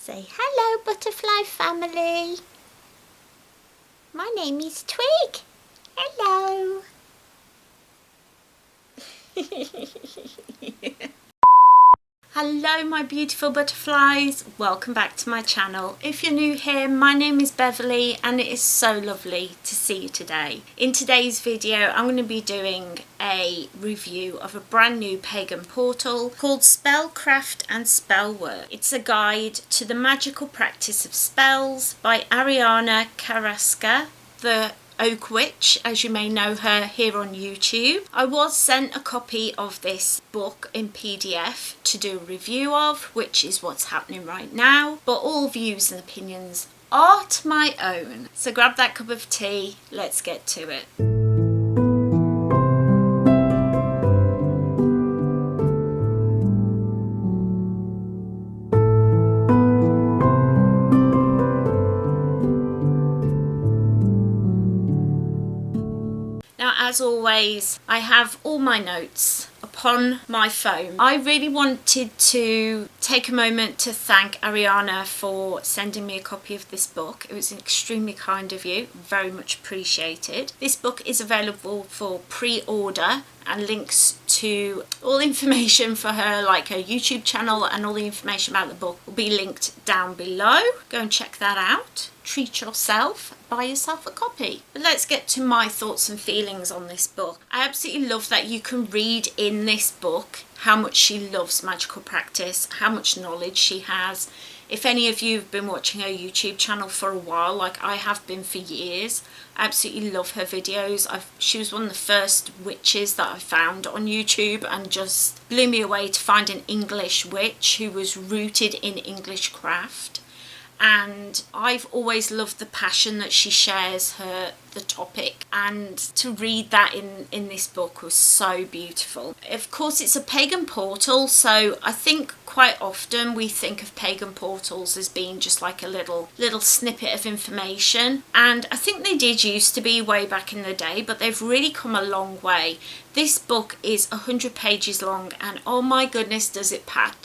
Say hello, butterfly family. My name is Twig. Hello. Hello my beautiful butterflies, welcome back to my channel. If you're new here, my name is Beverley and it is so lovely to see you today. In today's video I'm going to be doing a review of a brand new pagan portal called Spellcraft and Spellwork. It's a guide to the magical practice of spells by Ariana Carrasca, the Oak Witch, as you may know her here on YouTube. I was sent a copy of this book in PDF to do a review of, which is what's happening right now, but all views and opinions are my own. So grab that cup of tea, let's get to it. As always, I have all my notes upon my phone. I really wanted to take a moment to thank Ariana for sending me a copy of this book. It was extremely kind of you, very much appreciated. This book is available for pre-order, and links to all information for her, like her YouTube channel, and all the information about the book will be linked down below. Go and check that out. Treat yourself, buy yourself a copy. But let's get to my thoughts and feelings on this book. I absolutely love that you can read in this book how much she loves magical practice, how much knowledge she has. If any of you have been watching her YouTube channel for a while, like I have been for years, I absolutely love her videos. She was one of the first witches that I found on YouTube and just blew me away to find an English witch who was rooted in English craft. And I've always loved the passion that she shares the topic, and to read that in this book was so beautiful. Of course, it's a pagan portal, so I think quite often we think of pagan portals as being just like a little snippet of information, and I think they did used to be way back in the day, but they've really come a long way. This book is 100 pages long, and oh my goodness, does it pack.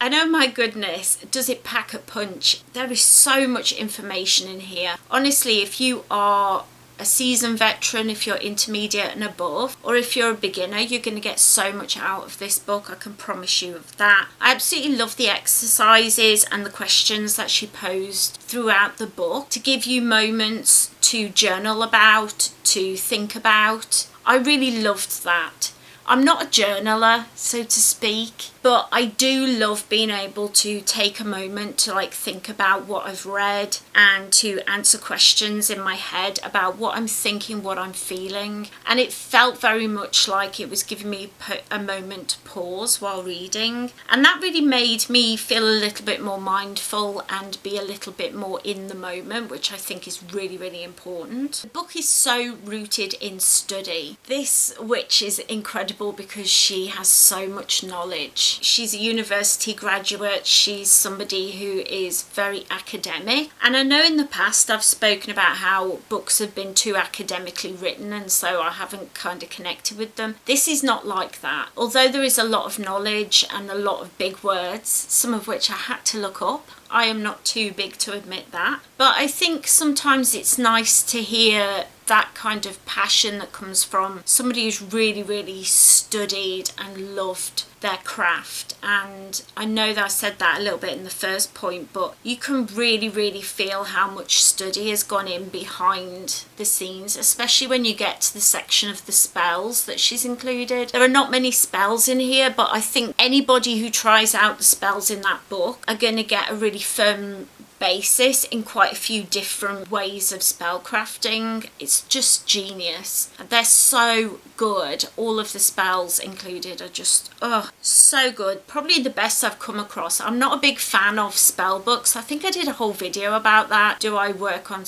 And oh my goodness, does it pack a punch. There is so much information in here. Honestly, if you are a seasoned veteran, if you're intermediate and above, or if you're a beginner, you're going to get so much out of this book. I can promise you of that. I absolutely love the exercises and the questions that she posed throughout the book to give you moments to journal about, to think about. I really loved that. I'm not a journaler, so to speak, but I do love being able to take a moment to think about what I've read and to answer questions in my head about what I'm thinking, what I'm feeling. And it felt very much like it was giving me a moment to pause while reading. And that really made me feel a little bit more mindful and be a little bit more in the moment, which I think is really, really important. The book is so rooted in study. This witch is incredible because she has so much knowledge. She's a university graduate. She's somebody who is very academic. And I know in the past I've spoken about how books have been too academically written, and so I haven't kind of connected with them. This is not like that. Although there is a lot of knowledge and a lot of big words, some of which I had to look up. I am not too big to admit that. But I think sometimes it's nice to hear that kind of passion that comes from somebody who's really, really studied and loved their craft. And I know that I said that a little bit in the first point, but you can really, really feel how much study has gone in behind the scenes, especially when you get to the section of the spells that she's included. There are not many spells in here, but I think anybody who tries out the spells in that book are going to get a really firm basis in quite a few different ways of spellcrafting. It's just genius. They're so good. All of the spells included are just so good. Probably the best I've come across. I'm not a big fan of spell books. I think I did a whole video about that. Do I work on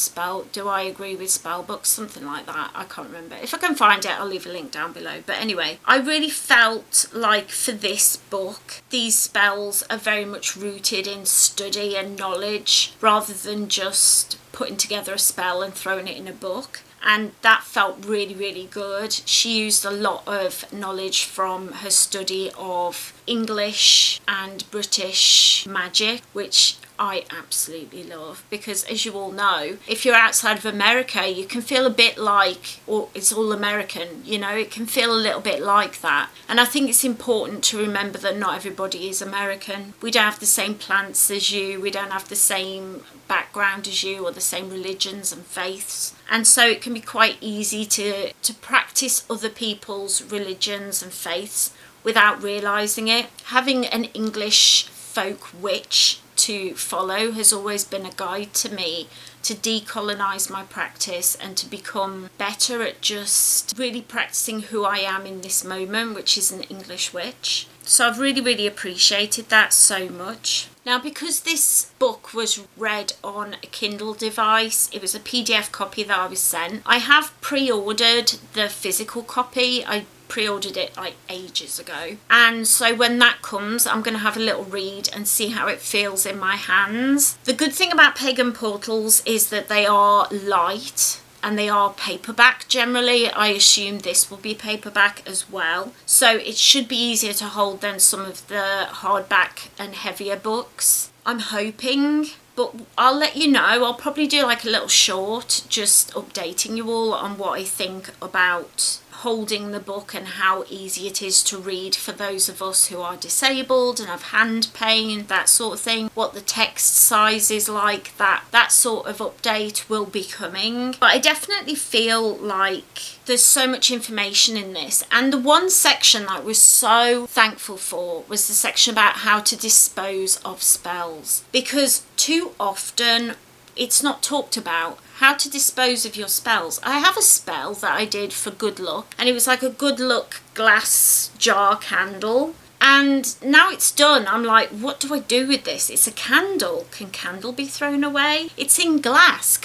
do I agree with spell books? Something like that. I can't remember. If I can find it, I'll leave a link down below. But anyway, I really felt like for this book, these spells are very much rooted in study and knowledge rather than just putting together a spell and throwing it in a book. And that felt really, really good. She used a lot of knowledge from her study of English and British magic, which I absolutely love, because as you all know, if you're outside of America, you can feel a bit like, or it's all American, you know, it can feel a little bit like that. And I think it's important to remember that not everybody is American. We don't have the same plants as you, we don't have the same background as you, or the same religions and faiths. And so it can be quite easy to practice other people's religions and faiths without realising it. Having an English folk witch to follow has always been a guide to me to decolonise my practice and to become better at just really practising who I am in this moment, which is an English witch. So I've really appreciated that so much. Now, because this book was read on a Kindle device, it was a PDF copy that I was sent. I have pre-ordered the physical copy. I pre-ordered it like ages ago, and so when that comes, I'm going to have a little read and see how it feels in my hands. The good thing about Pagan Portals is that they are light and they are paperback generally. I assume this will be paperback as well, so it should be easier to hold than some of the hardback and heavier books, I'm hoping. But I'll let you know. I'll probably do like a little short just updating you all on what I think about holding the book and how easy it is to read for those of us who are disabled and have hand pain, that sort of thing. What the text size is like, that sort of update will be coming. But I definitely feel like there's so much information in this, and the one section that I was so thankful for was the section about how to dispose of spells, because too often it's not talked about how to dispose of your spells. I have a spell that I did for good luck, and it was like a good luck glass jar candle, and now it's done. I'm like, what do I do with this? It's a candle. Can candle be thrown away? It's in glass.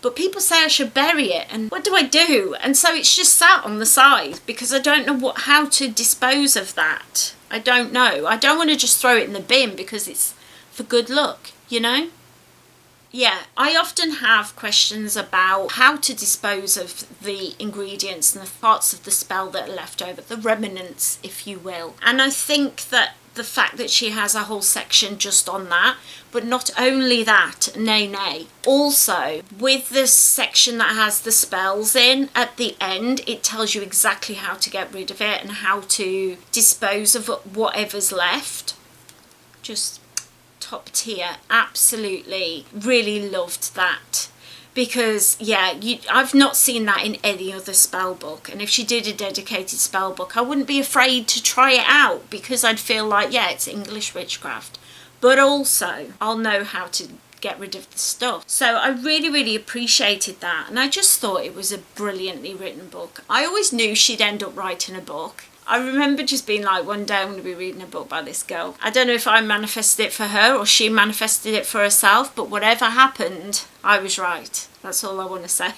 But people say I should bury it, and what do I do? And so it's just sat on the side because I don't know how to dispose of that. I don't know. I don't want to just throw it in the bin because it's for good luck, you know? Yeah, I often have questions about how to dispose of the ingredients and the parts of the spell that are left over, the remnants, if you will. And I think that the fact that she has a whole section just on that, but not only that, nay, also with this section that has the spells in, at the end it tells you exactly how to get rid of it and how to dispose of whatever's left. Just top tier. Absolutely really loved that, because yeah, I've not seen that in any other spell book, and if she did a dedicated spell book I wouldn't be afraid to try it out, because I'd feel like, yeah, it's English witchcraft, but also I'll know how to get rid of the stuff. So I really appreciated that, and I just thought it was a brilliantly written book. I always knew she'd end up writing a book. I remember just being like, one day I'm going to be reading a book by this girl. I don't know if I manifested it for her or she manifested it for herself, but whatever happened, I was right. That's all I want to say.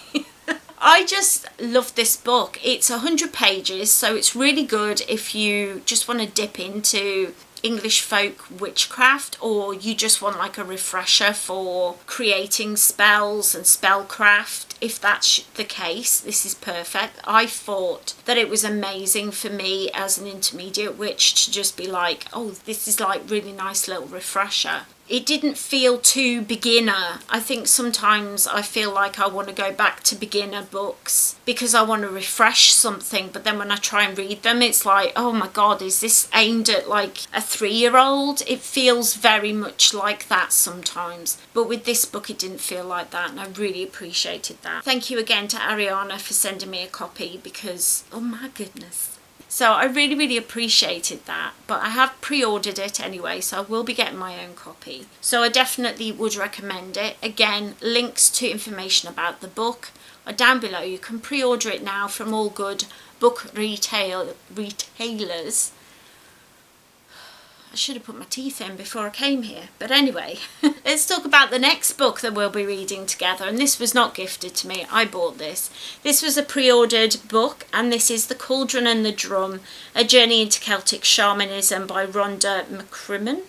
I just love this book. It's 100 pages, so it's really good if you just want to dip into English folk witchcraft, or you just want like a refresher for creating spells and spellcraft. If that's the case, this is perfect. I thought that it was amazing for me as an intermediate witch to just be like, oh, this is like really nice little refresher. It didn't feel too beginner. I think sometimes I feel like I want to go back to beginner books because I want to refresh something, but then when I try and read them it's like, oh my god, is this aimed at like a 3-year-old? It feels very much like that sometimes, but with this book it didn't feel like that, and I really appreciated that. Thank you again to Ariana for sending me a copy, because oh my goodness. So I really appreciated that, but I have pre-ordered it anyway, so I will be getting my own copy. So I definitely would recommend it. Again, links to information about the book are down below. You can pre-order it now from all good book retailers. I should have put my teeth in before I came here. But anyway, let's talk about the next book that we'll be reading together. And this was not gifted to me. I bought this. This was a pre-ordered book, and this is The Cauldron and the Drum, A Journey into Celtic Shamanism by Rhonda McCrimmon.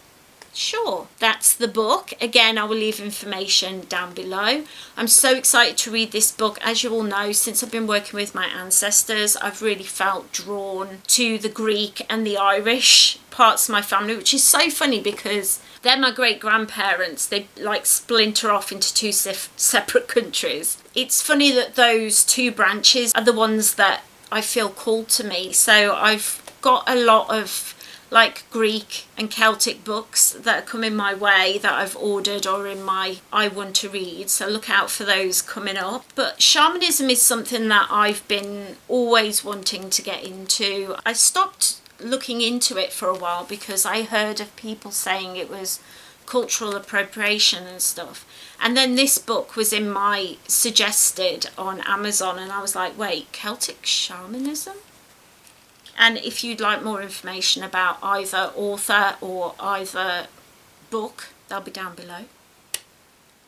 Sure, that's the book. Again, I will leave information down below. I'm so excited to read this book. As you all know, since I've been working with my ancestors, I've really felt drawn to the Greek and the Irish parts of my family, which is so funny because they're my great-grandparents. They like splinter off into two separate countries. It's funny that those two branches are the ones that I feel called to me. So I've got a lot of like Greek and Celtic books that are coming my way that I've ordered or in my I want to read, so look out for those coming up. But shamanism is something that I've been always wanting to get into. I stopped looking into it for a while because I heard of people saying it was cultural appropriation and stuff, and then this book was in my suggested on Amazon and I was like, wait, Celtic shamanism? And if you'd like more information about either author or either book, they'll be down below.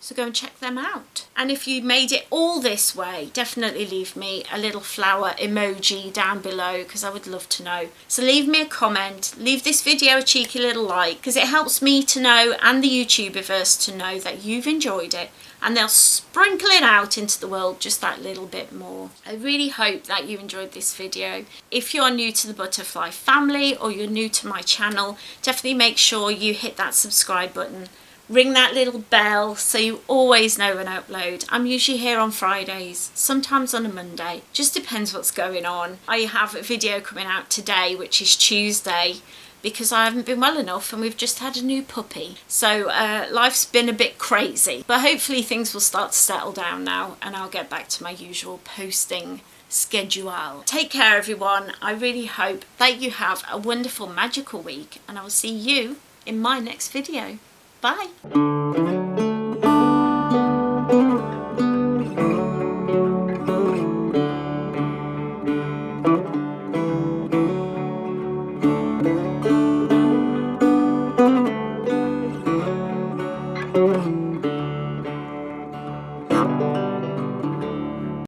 So go and check them out. And if you made it all this way, definitely leave me a little flower emoji down below because I would love to know. So leave me a comment, leave this video a cheeky little like because it helps me to know and the YouTuberverse to know that you've enjoyed it, and they'll sprinkle it out into the world just that little bit more. I really hope that you enjoyed this video. If you're new to the Butterfly family or you're new to my channel, definitely make sure you hit that subscribe button. Ring that little bell so you always know when I upload. I'm usually here on Fridays, sometimes on a Monday. Just depends what's going on. I have a video coming out today, which is Tuesday, because I haven't been well enough and we've just had a new puppy. So life's been a bit crazy, but hopefully things will start to settle down now and I'll get back to my usual posting schedule. Take care everyone. I really hope that you have a wonderful magical week and I will see you in my next video. Bye. Thank you.